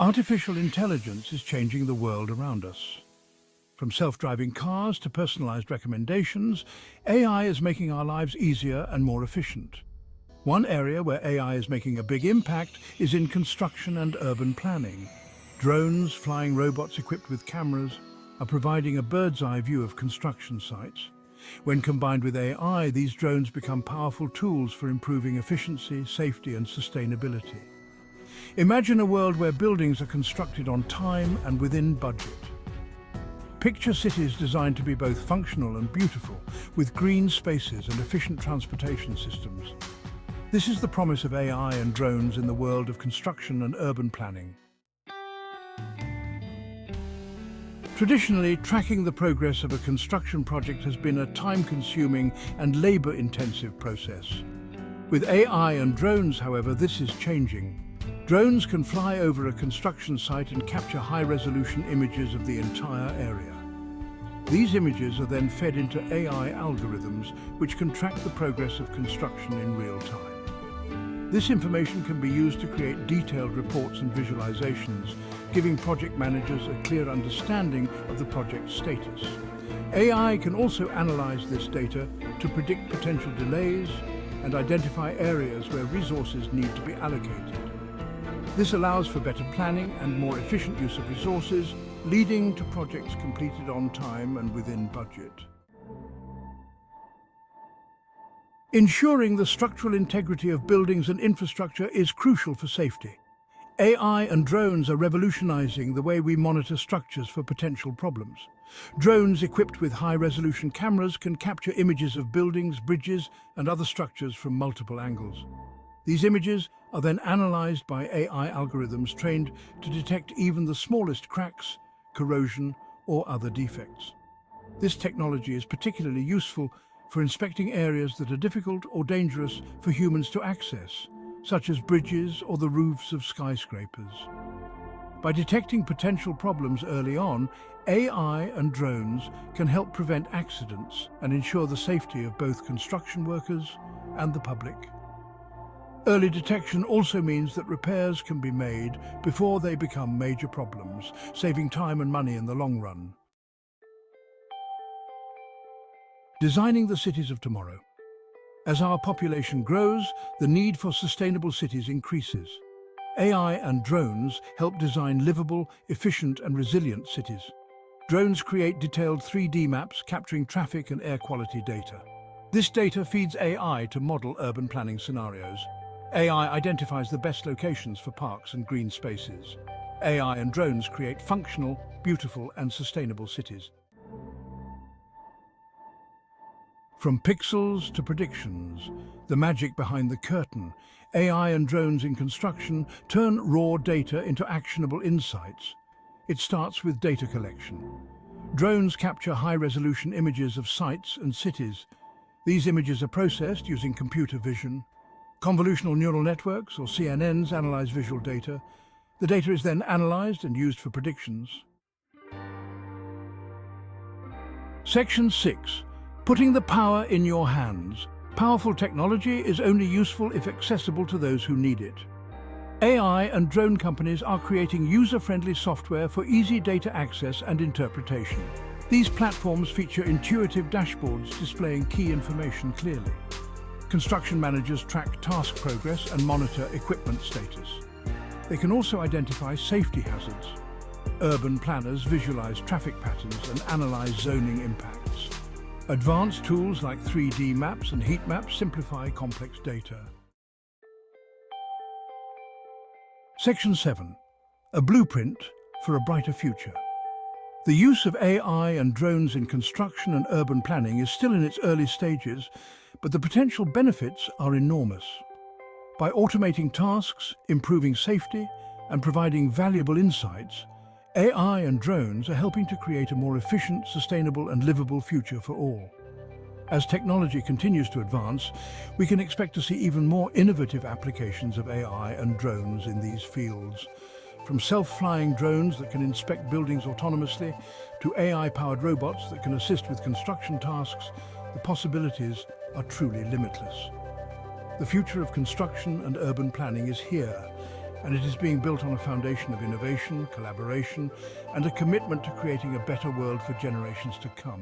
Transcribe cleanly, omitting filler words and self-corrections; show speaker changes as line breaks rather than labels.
Artificial intelligence is changing the world around us. From self-driving cars to personalized recommendations, AI is making our lives easier and more efficient. One area where AI is making a big impact is in construction and urban planning. Drones, flying robots equipped with cameras, are providing a bird's-eye view of construction sites. When combined with AI, these drones become powerful tools for improving efficiency, safety, and sustainability. Imagine a world where buildings are constructed on time and within budget. Picture cities designed to be both functional and beautiful, with green spaces and efficient transportation systems. This is the promise of AI and drones in the world of construction and urban planning. Traditionally, tracking the progress of a construction project has been a time-consuming and labor-intensive process. With AI and drones, however, this is changing. Drones can fly over a construction site and capture high-resolution images of the entire area. These images are then fed into AI algorithms, which can track the progress of construction in real time. This information can be used to create detailed reports and visualizations, giving project managers a clear understanding of the project's status. AI can also analyze this data to predict potential delays and identify areas where resources need to be allocated. This allows for better planning and more efficient use of resources, leading to projects completed on time and within budget. Ensuring the structural integrity of buildings and infrastructure is crucial for safety. AI and drones are revolutionizing the way we monitor structures for potential problems. Drones equipped with high-resolution cameras can capture images of buildings, bridges, and other structures from multiple angles. These images are then analyzed by AI algorithms trained to detect even the smallest cracks, corrosion, or other defects. This technology is particularly useful for inspecting areas that are difficult or dangerous for humans to access, such as bridges or the roofs of skyscrapers. By detecting potential problems early on, AI and drones can help prevent accidents and ensure the safety of both construction workers and the public. Early detection also means that repairs can be made before they become major problems, saving time and money in the long run. Designing the cities of tomorrow. As our population grows, the need for sustainable cities increases. AI and drones help design livable, efficient, and resilient cities. Drones create detailed 3D maps capturing traffic and air quality data. This data feeds AI to model urban planning scenarios. AI identifies the best locations for parks and green spaces. AI and drones create functional, beautiful, and sustainable cities. From pixels to predictions, the magic behind the curtain, AI and drones in construction turn raw data into actionable insights. It starts with data collection. Drones capture high-resolution images of sites and cities. These images are processed using computer vision. Convolutional neural networks, or CNNs, analyze visual data. The data is then analyzed and used for predictions. Section 6. Putting the power in your hands. Powerful technology is only useful if accessible to those who need it. AI and drone companies are creating user-friendly software for easy data access and interpretation. These platforms feature intuitive dashboards displaying key information clearly. Construction managers track task progress and monitor equipment status. They can also identify safety hazards. Urban planners visualize traffic patterns and analyze zoning impacts. Advanced tools like 3D maps and heat maps simplify complex data. Section 7. A blueprint for a brighter future. The use of AI and drones in construction and urban planning is still in its early stages, but the potential benefits are enormous. By automating tasks, improving safety, and providing valuable insights, AI and drones are helping to create a more efficient, sustainable, and livable future for all. As technology continues to advance, we can expect to see even more innovative applications of AI and drones in these fields. From self-flying drones that can inspect buildings autonomously to AI-powered robots that can assist with construction tasks, the possibilities are truly limitless. The future of construction and urban planning is here, and it is being built on a foundation of innovation, collaboration, and a commitment to creating a better world for generations to come.